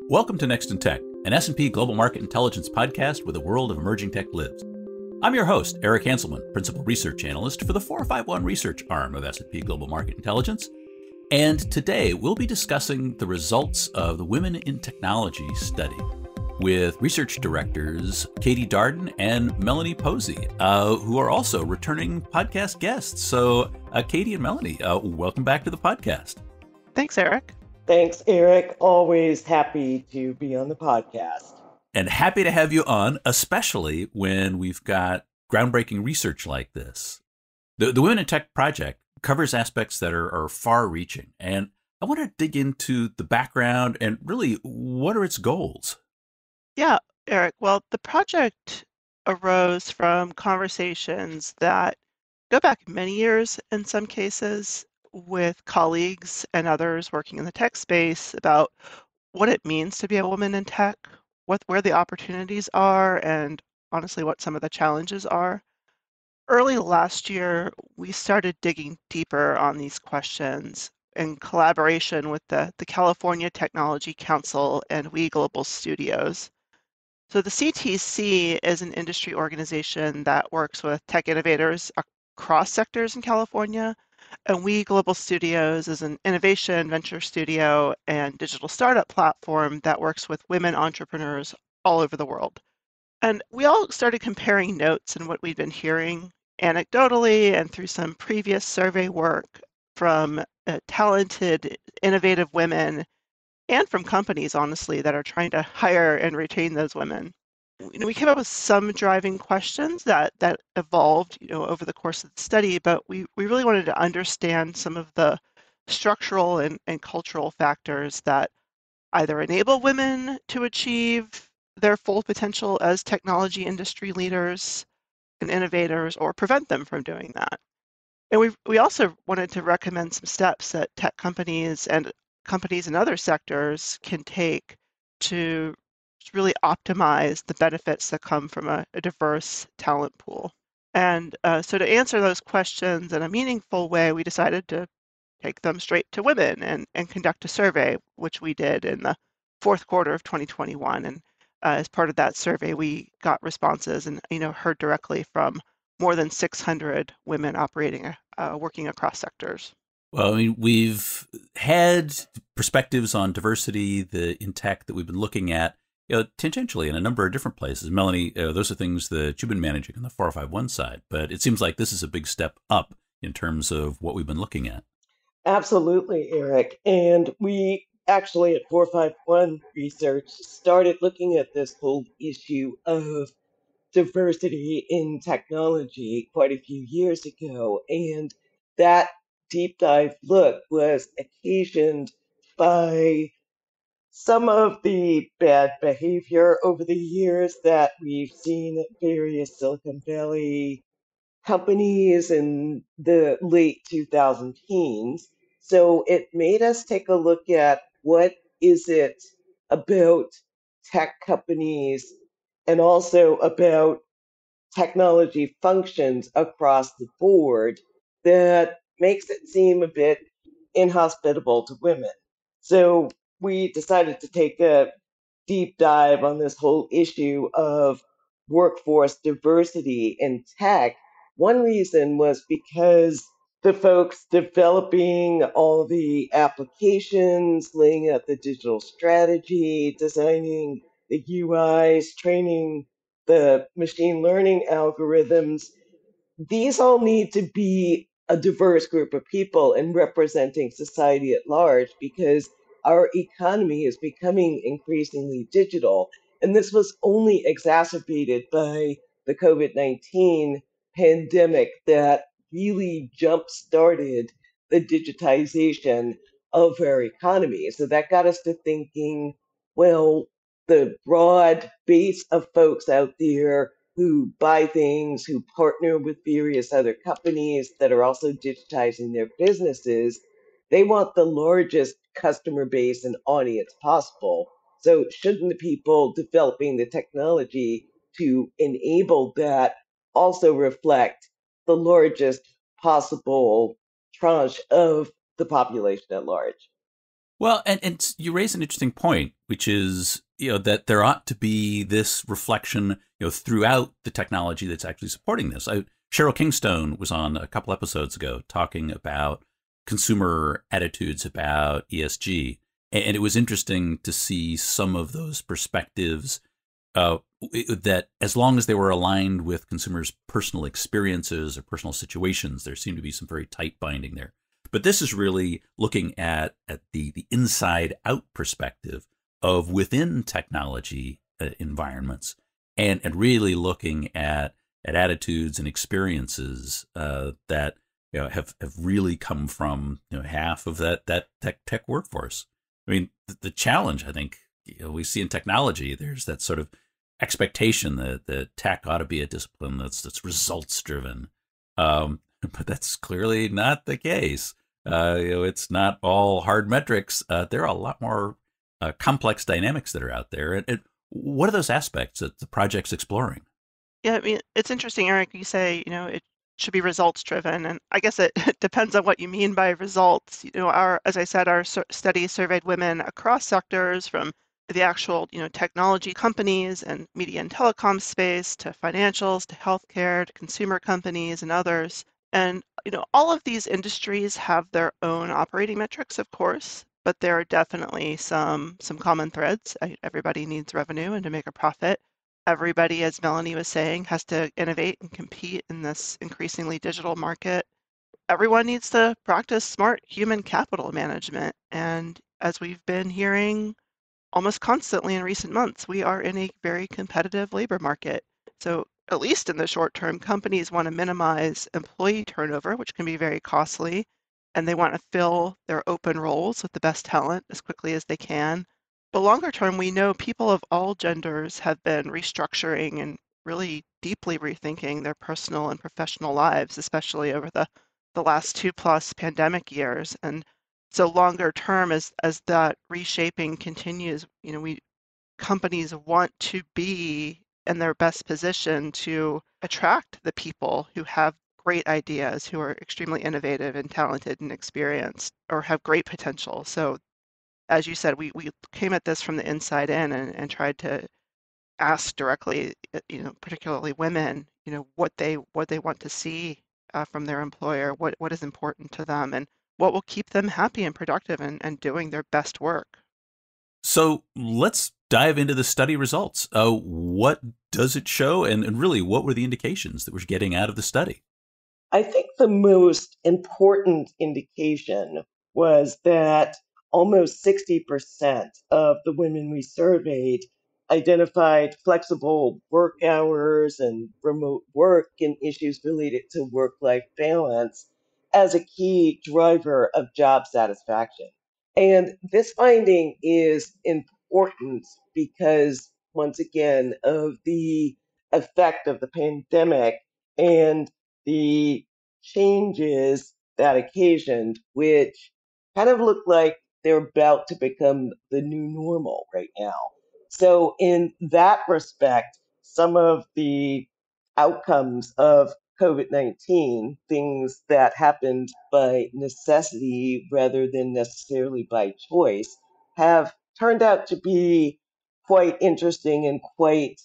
Welcome to Next in Tech, an S&P Global Market Intelligence podcast where the world of emerging tech lives. I'm your host, Eric Hanselman, Principal Research Analyst for the 451 research arm of S&P Global Market Intelligence. And today we'll be discussing the results of the Women in Technology study with research directors Katie Darden and Melanie Posey, who are also returning podcast guests. So Katie and Melanie, welcome back to the podcast. Thanks, Eric. Thanks, Eric. Always happy to be on the podcast. And happy to have you on, especially when we've got groundbreaking research like this. The Women in Tech project covers aspects that are far-reaching. And I want to dig into the background and really, what are its goals? Yeah, Eric. Well, the project arose from conversations that go back many years in some cases with colleagues and others working in the tech space about what it means to be a woman in tech, where the opportunities are, and honestly, what some of the challenges are. Early last year, we started digging deeper on these questions in collaboration with the California Technology Council and We Global Studios. So the CTC is an industry organization that works with tech innovators across sectors in California, and We Global Studios is an innovation venture studio and digital startup platform that works with women entrepreneurs all over the world. And we all started comparing notes and what we'd been hearing anecdotally and through some previous survey work from talented, innovative women and from companies, honestly, that are trying to hire and retain those women. We came up with some driving questions that evolved, over the course of the study, but we really wanted to understand some of the structural and cultural factors that either enable women to achieve their full potential as technology industry leaders and innovators or prevent them from doing that. And we also wanted to recommend some steps that tech companies and companies in other sectors can take to really optimize the benefits that come from a diverse talent pool. And so to answer those questions in a meaningful way, we decided to take them straight to women and conduct a survey, which we did in the fourth quarter of 2021. And as part of that survey, we got responses and heard directly from more than 600 women operating, working across sectors. Well, I mean, we've had perspectives on diversity in tech that we've been looking at, tangentially in a number of different places. Melanie, those are things that you've been managing on the 451 side, but it seems like this is a big step up in terms of what we've been looking at. Absolutely, Eric. And we actually at 451 Research started looking at this whole issue of diversity in technology quite a few years ago. And that deep dive look was occasioned by some of the bad behavior over the years that we've seen at various Silicon Valley companies in the late 2000 teens. So it made us take a look at what is it about tech companies and also about technology functions across the board that makes it seem a bit inhospitable to women. So we decided to take a deep dive on this whole issue of workforce diversity in tech. One reason was because the folks developing all the applications, laying out the digital strategy, designing the UIs, training the machine learning algorithms, these all need to be a diverse group of people and representing society at large because our economy is becoming increasingly digital. And this was only exacerbated by the COVID-19 pandemic that really jump started the digitization of our economy. So that got us to thinking, well, the broad base of folks out there who buy things, who partner with various other companies that are also digitizing their businesses, they want the largest customer base and audience possible. So shouldn't the people developing the technology to enable that also reflect the largest possible tranche of the population at large? Well, and you raise an interesting point, which is, that there ought to be this reflection, throughout the technology that's actually supporting this. Cheryl Kingstone was on a couple episodes ago talking about consumer attitudes about ESG. And it was interesting to see some of those perspectives that as long as they were aligned with consumers' personal experiences or personal situations, there seemed to be some very tight binding there. But this is really looking at the inside out perspective of within technology environments, and really looking at attitudes and experiences that have really come from half of that tech workforce. I mean, the challenge, I think, we see in technology, there's that sort of expectation that the tech ought to be a discipline that's results driven, but that's clearly not the case. It's not all hard metrics. There are a lot more complex dynamics that are out there. And what are those aspects that the project's exploring? Yeah, I mean, it's interesting, Eric, you say, it should be results driven. And I guess it depends on what you mean by results. As I said, our study surveyed women across sectors from the actual, technology companies and media and telecom space to financials to healthcare to consumer companies and others. And, all of these industries have their own operating metrics, of course, but there are definitely some common threads. Everybody needs revenue and to make a profit. Everybody, as Melanie was saying, has to innovate and compete in this increasingly digital market. Everyone needs to practice smart human capital management. And as we've been hearing almost constantly in recent months, we are in a very competitive labor market. So at least in the short term, companies want to minimize employee turnover, which can be very costly, and they want to fill their open roles with the best talent as quickly as they can. But longer term, we know people of all genders have been restructuring and really deeply rethinking their personal and professional lives, especially over the last 2+ pandemic years. And so longer term, as that reshaping continues, companies want to be in their best position to attract the people who have great ideas, who are extremely innovative and talented and experienced, or have great potential. So as you said, we came at this from the inside in and tried to ask directly, particularly women, what they want to see from their employer, what is important to them, and what will keep them happy and productive and doing their best work. So let's dive into the study results. What does it show, and really, what were the indications that we're getting out of the study? I think the most important indication was that almost 60% of the women we surveyed identified flexible work hours and remote work and issues related to work life balance as a key driver of job satisfaction. And this finding is important because, once again, of the effect of the pandemic and the changes that occasioned, which kind of look like they're about to become the new normal right now. So, in that respect, some of the outcomes of COVID-19, things that happened by necessity rather than necessarily by choice, have turned out to be quite interesting and quite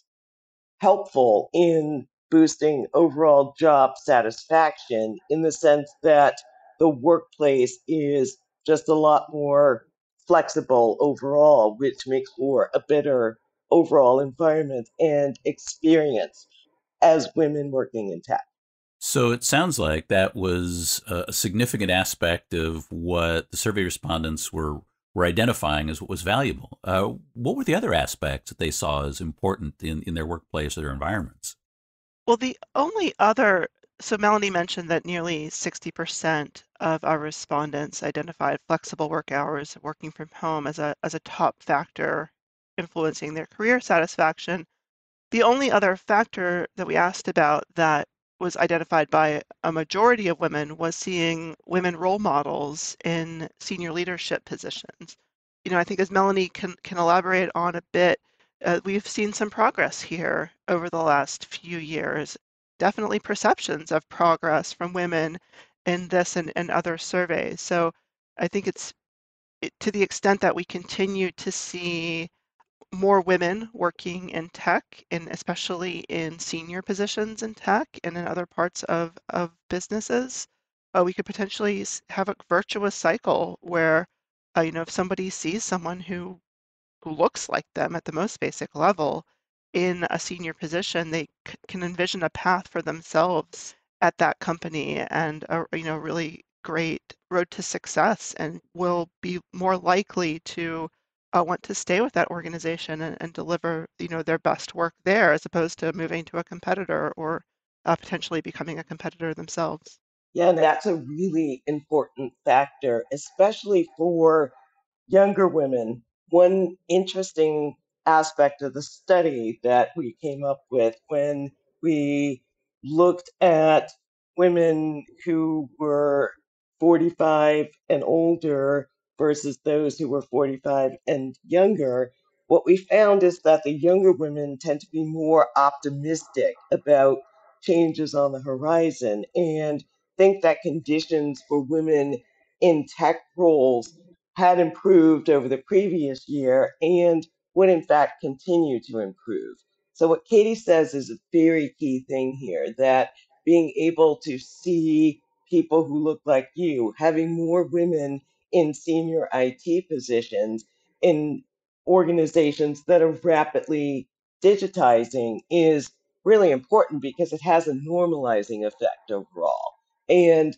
helpful in boosting overall job satisfaction, in the sense that the workplace is just a lot more flexible overall, which makes for a better overall environment and experience as women working in tech. So it sounds like that was a significant aspect of what the survey respondents were identifying as what was valuable. What were the other aspects that they saw as important in their workplace or their environments? Well, the only other, so Melanie mentioned that nearly 60% of our respondents identified flexible work hours, working from home, as a top factor influencing their career satisfaction. The only other factor that we asked about that was identified by a majority of women was seeing women role models in senior leadership positions. I think as Melanie can elaborate on a bit, we've seen some progress here over the last few years. Definitely perceptions of progress from women in this and other surveys. So I think to the extent that we continue to see more women working in tech, and especially in senior positions in tech and in other parts of businesses, we could potentially have a virtuous cycle where, if somebody sees someone who looks like them at the most basic level in a senior position, they can envision a path for themselves at that company and a really great road to success, and will be more likely to want to stay with that organization and deliver their best work there, as opposed to moving to a competitor or potentially becoming a competitor themselves. Yeah, and that's a really important factor, especially for younger women. One interesting aspect of the study that we came up with when we looked at women who were 45 and older versus those who were 45 and younger, what we found is that the younger women tend to be more optimistic about changes on the horizon and think that conditions for women in tech roles had improved over the previous year and would in fact continue to improve. So what Katie says is a very key thing here, that being able to see people who look like you, having more women in senior IT positions in organizations that are rapidly digitizing is really important because it has a normalizing effect overall and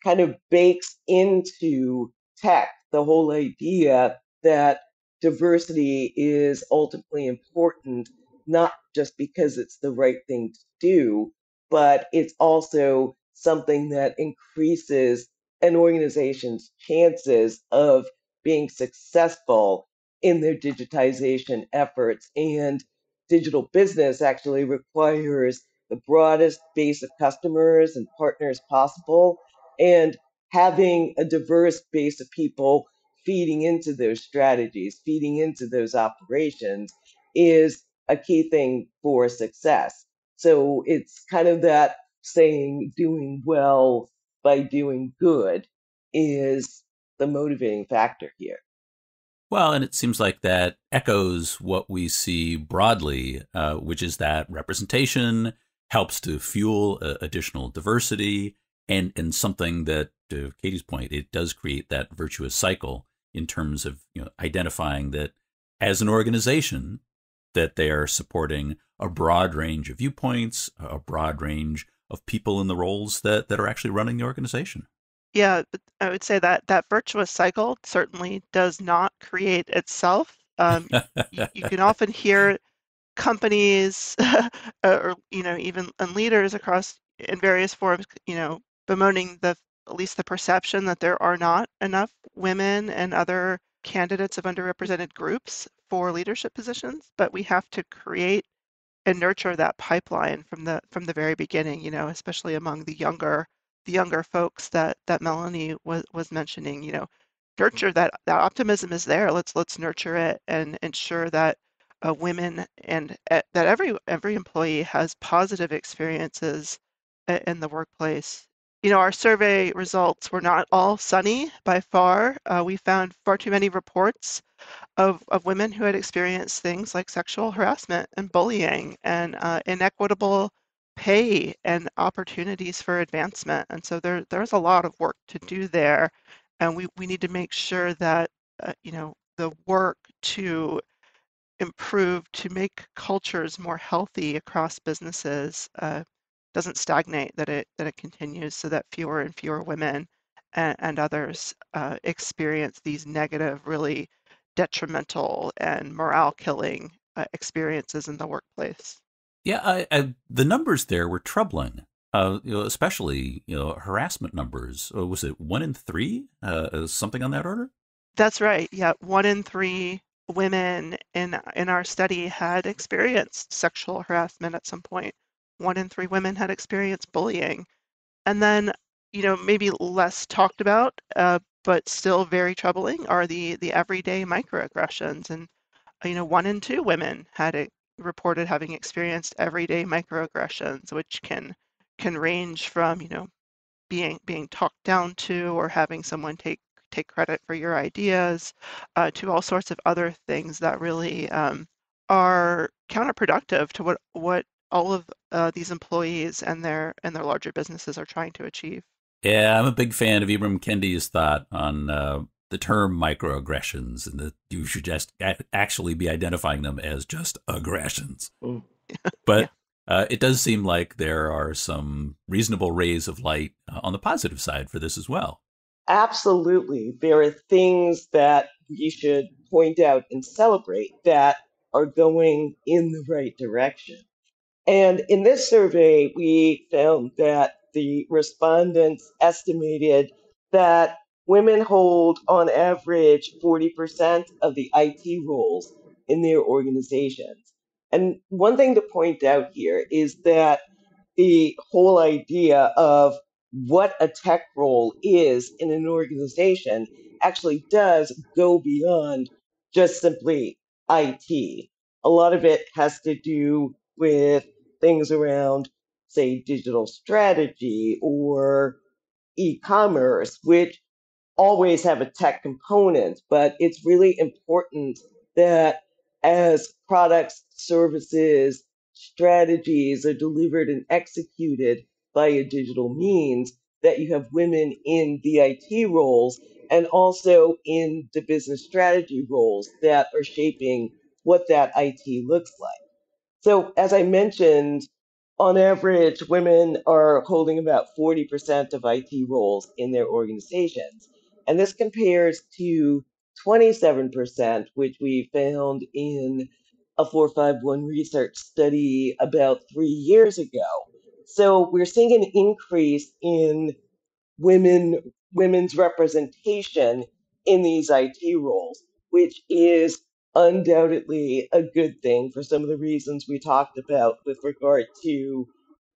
kind of bakes into tech the whole idea that diversity is ultimately important, not just because it's the right thing to do, but it's also something that increases an organization's chances of being successful in their digitization efforts. And digital business actually requires the broadest base of customers and partners possible. And having a diverse base of people feeding into those strategies, feeding into those operations is a key thing for success. So it's kind of that saying, doing well by doing good is the motivating factor here. Well, and it seems like that echoes what we see broadly, which is that representation helps to fuel additional diversity, and something that, to Katie's point, it does create that virtuous cycle in terms of identifying that as an organization that they are supporting a broad range of viewpoints, a broad range of people in the roles that are actually running the organization. Yeah, but I would say that that virtuous cycle certainly does not create itself. You can often hear companies or even and leaders across in various forms, bemoaning at least the perception that there are not enough women and other candidates of underrepresented groups for leadership positions. But we have to create and nurture that pipeline from the very beginning, especially among the younger folks that Melanie was mentioning. Nurture that optimism is there. Let's nurture it and ensure that women and that every employee has positive experiences in the workplace. Our survey results were not all sunny by far. We found far too many reports of women who had experienced things like sexual harassment and bullying and inequitable pay and opportunities for advancement. And so there's a lot of work to do there. And we need to make sure that, the work to improve, to make cultures more healthy across businesses doesn't stagnate, that it continues, so that fewer and fewer women and others experience these negative, really detrimental and morale killing experiences in the workplace. Yeah, the numbers there were troubling. Especially harassment numbers. Was it 1 in 3? Something on that order? That's right. Yeah, 1 in 3 women in our study had experienced sexual harassment at some point. 1 in 3 women had experienced bullying. And then, maybe less talked about, but still very troubling are the everyday microaggressions. And, 1 in 2 women had reported having experienced everyday microaggressions, which can range from, being talked down to, or having someone take take credit for your ideas, to all sorts of other things that really are counterproductive to what all of these employees and their larger businesses are trying to achieve. Yeah, I'm a big fan of Ibram Kendi's thought on the term microaggressions, and that you should just actually be identifying them as just aggressions. Mm. Yeah. But it does seem like there are some reasonable rays of light on the positive side for this as well. Absolutely. There are things that we should point out and celebrate that are going in the right direction. And in this survey, we found that the respondents estimated that women hold, on average, 40% of the IT roles in their organizations. And one thing to point out here is that the whole idea of what a tech role is in an organization actually does go beyond just simply IT. A lot of it has to do with things around, say, digital strategy or e-commerce, which always have a tech component, but it's really important that as products, services, strategies are delivered and executed by a digital means, that you have women in the IT roles and also in the business strategy roles that are shaping what that IT looks like. So, as I mentioned, on average, women are holding about 40% of IT roles in their organizations. And this compares to 27%, which we found in a 451 research study about 3 years ago. So we're seeing an increase in women's representation in these IT roles, which is undoubtedly a good thing for some of the reasons we talked about with regard to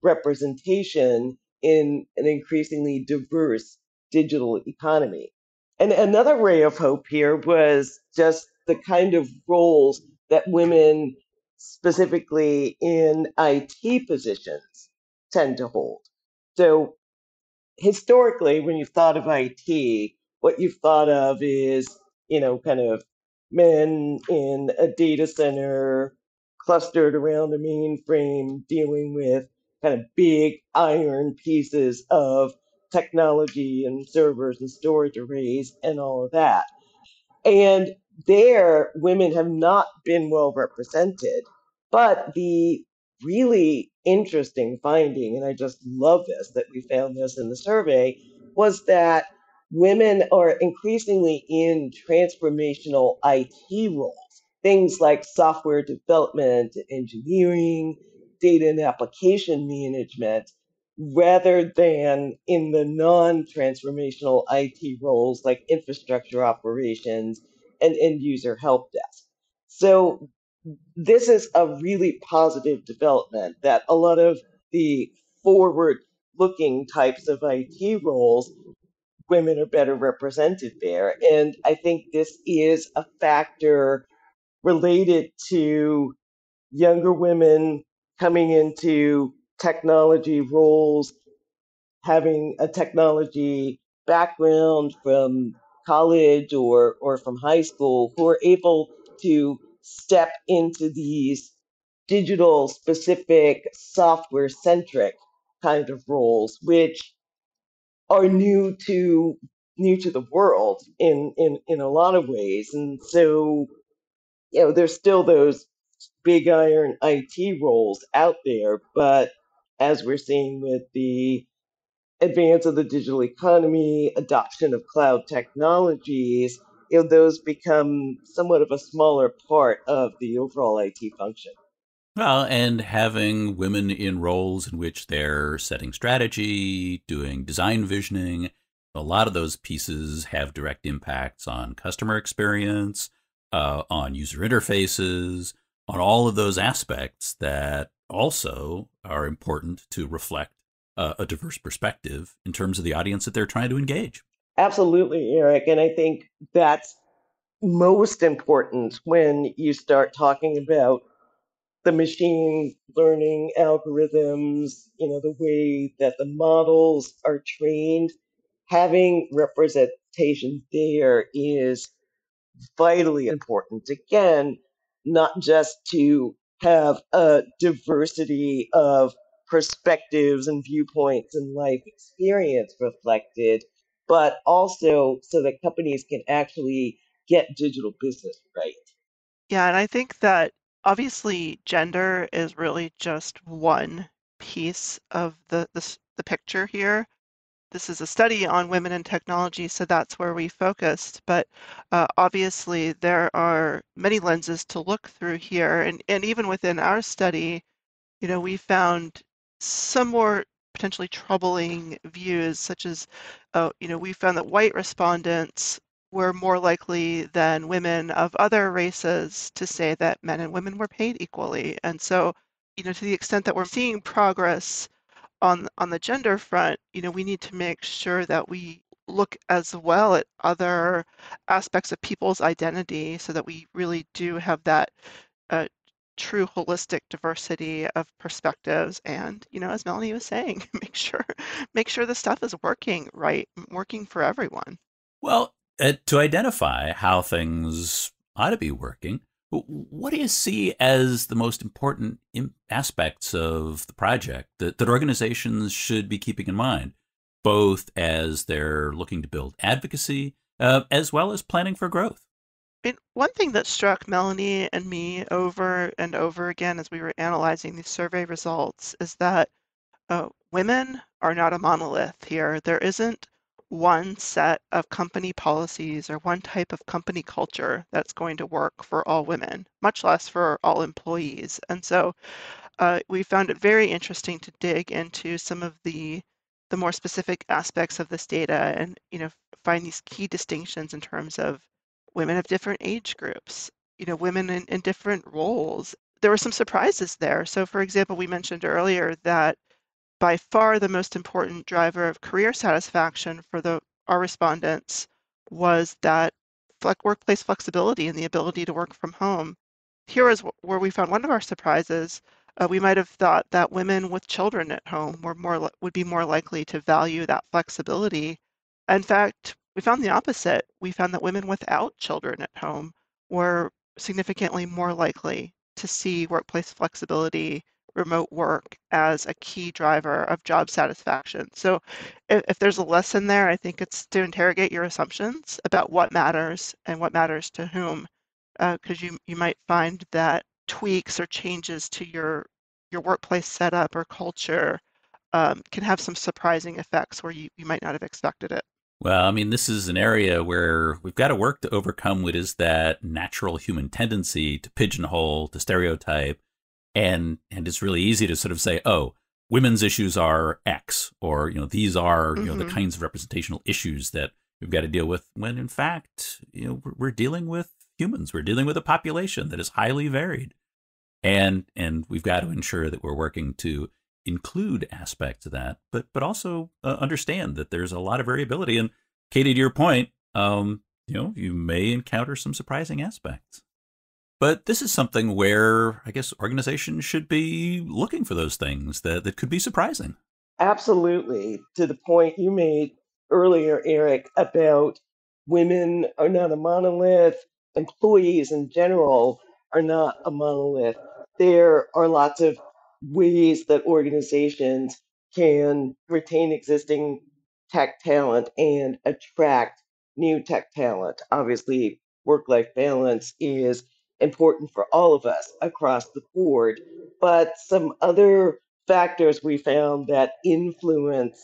representation in an increasingly diverse digital economy. And another ray of hope here was just the kind of roles that women, specifically in IT positions, tend to hold. So historically, when you've thought of IT, what you've thought of is, kind of men in a data center clustered around a mainframe dealing with kind of big iron pieces of technology and servers and storage arrays and all of that. And there, women have not been well represented. But the really interesting finding, and I just love this, that we found this in the survey, was that women are increasingly in transformational IT roles, things like software development, engineering, data and application management, rather than in the non-transformational IT roles like infrastructure operations and end user help desk. So this is a really positive development that a lot of the forward looking types of IT roles, women are better represented there. And I think this is a factor related to younger women coming into technology roles, having a technology background from college or from high school, who are able to step into these digital specific software centric kind of roles, which are new to the world in a lot of ways. And so, there's still those big iron IT roles out there, but as we're seeing with the advance of the digital economy, adoption of cloud technologies, those become somewhat of a smaller part of the overall IT function. Well, and having women in roles in which they're setting strategy, doing design visioning, a lot of those pieces have direct impacts on customer experience, on user interfaces, on all of those aspects that also are important to reflect a diverse perspective in terms of the audience that they're trying to engage. Absolutely, Eric. And I think that's most important when you start talking about the machine learning algorithms, the way that the models are trained, having representation there is vitally important. Again, not just to have a diversity of perspectives and viewpoints and life experience reflected, but also so that companies can actually get digital business right. Yeah, and I think that obviously gender is really just one piece of the picture here. This is a study on women in technology, so that's where we focused. But obviously, there are many lenses to look through here. And even within our study, we found some more potentially troubling views, such as, we found that white respondents were more likely than women of other races to say that men and women were paid equally. And so, to the extent that we're seeing progress on the gender front, we need to make sure that we look as well at other aspects of people's identity so that we really do have that uh, true holistic diversity of perspectives. And, as Melanie was saying, make sure the stuff is working right, working for everyone. Well, to identify how things ought to be working, what do you see as the most important aspects of the project that organizations should be keeping in mind, both as they're looking to build advocacy as well as planning for growth? One thing that struck Melanie and me over and over again as we were analyzing these survey results is that women are not a monolith here. There isn't one set of company policies or one type of company culture that's going to work for all women, much less for all employees. And so we found it very interesting to dig into some of the more specific aspects of this data and find these key distinctions in terms of women of different age groups, women in different roles. There were some surprises there. So for example, we mentioned earlier that by far the most important driver of career satisfaction for our respondents was that workplace flexibility and the ability to work from home. Here is where we found one of our surprises. We might have thought that women with children at home would be more likely to value that flexibility. In fact, we found the opposite. We found that women without children at home were significantly more likely to see workplace flexibility, remote work as a key driver of job satisfaction. So if there's a lesson there, I think it's to interrogate your assumptions about what matters and what matters to whom, because you might find that tweaks or changes to your workplace setup or culture can have some surprising effects where you might not have expected it. Well, I mean, this is an area where we've got to work to overcome what is that natural human tendency to pigeonhole, to stereotype, and it's really easy to sort of say, oh, women's issues are X, or these are the Mm-hmm. kinds of representational issues that we've got to deal with. When in fact, we're dealing with humans, we're dealing with a population that is highly varied, and we've got to ensure that we're working to include aspects of that, but also understand that there's a lot of variability. And Katie, to your point, you may encounter some surprising aspects. But this is something where I guess organizations should be looking for those things that could be surprising. Absolutely. To the point you made earlier, Eric, about women are not a monolith, employees in general are not a monolith. There are lots of ways that organizations can retain existing tech talent and attract new tech talent. Obviously, work life balance is important for all of us across the board, but some other factors we found that influence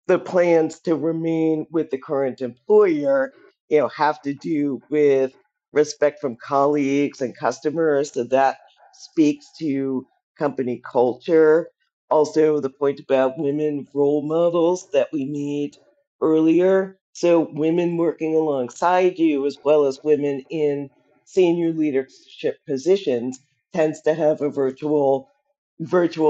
the plans to remain with the current employer, have to do with respect from colleagues and customers. So that speaks to company culture. Also, the point about women role models that we made earlier. So, women working alongside you, as well as women in senior leadership positions, tends to have a virtual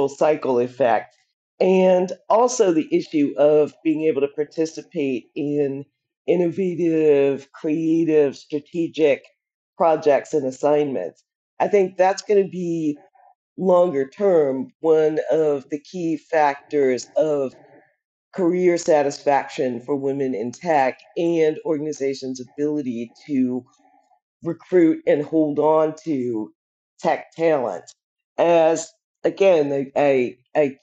cycle effect, and also the issue of being able to participate in innovative, creative, strategic projects and assignments. I think that's going to be longer term one of the key factors of career satisfaction for women in tech and organizations' ability to recruit and hold on to tech talent. As again, I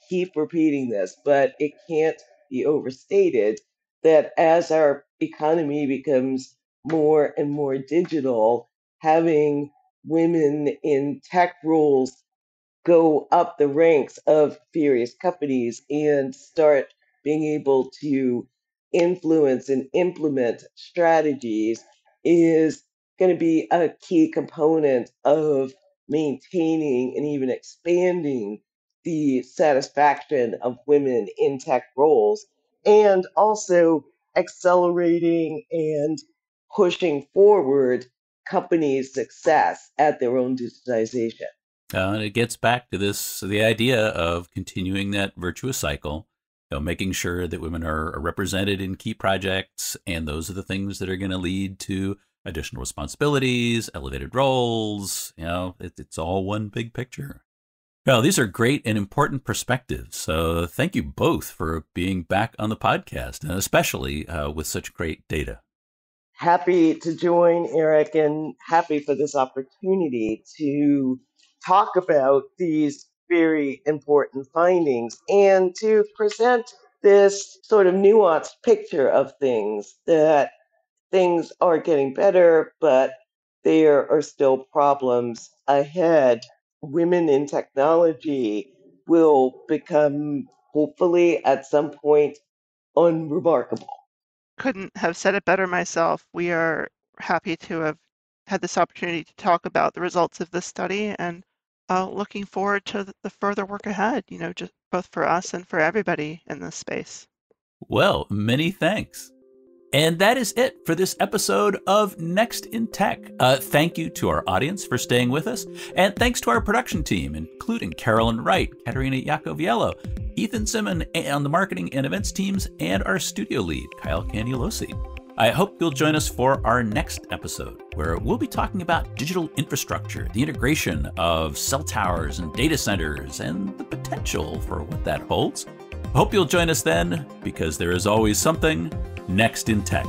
keep repeating this, but it can't be overstated that as our economy becomes more and more digital, having women in tech roles go up the ranks of various companies and start being able to influence and implement strategies is going to be a key component of maintaining and even expanding the satisfaction of women in tech roles, and also accelerating and pushing forward companies' success at their own digitization. And it gets back to the idea of continuing that virtuous cycle, making sure that women are represented in key projects, and those are the things that are going to lead to additional responsibilities, elevated roles. It's all one big picture. Well, these are great and important perspectives. So thank you both for being back on the podcast, and especially with such great data. Happy to join, Eric, and happy for this opportunity to talk about these very important findings and to present this sort of nuanced picture of things, that things are getting better, but there are still problems ahead. Women in technology will become, hopefully, at some point, unremarkable. Couldn't have said it better myself. We are happy to have had this opportunity to talk about the results of this study, and looking forward to the further work ahead, just both for us and for everybody in this space. Well, many thanks. And that is it for this episode of Next in Tech. Thank you to our audience for staying with us. And thanks to our production team, including Carolyn Wright, Katerina Iacoviello, Ethan Simon on the marketing and events teams, and our studio lead, Kyle Candiolosi. I hope you'll join us for our next episode, where we'll be talking about digital infrastructure, the integration of cell towers and data centers, and the potential for what that holds. I hope you'll join us then, because there is always something next in tech.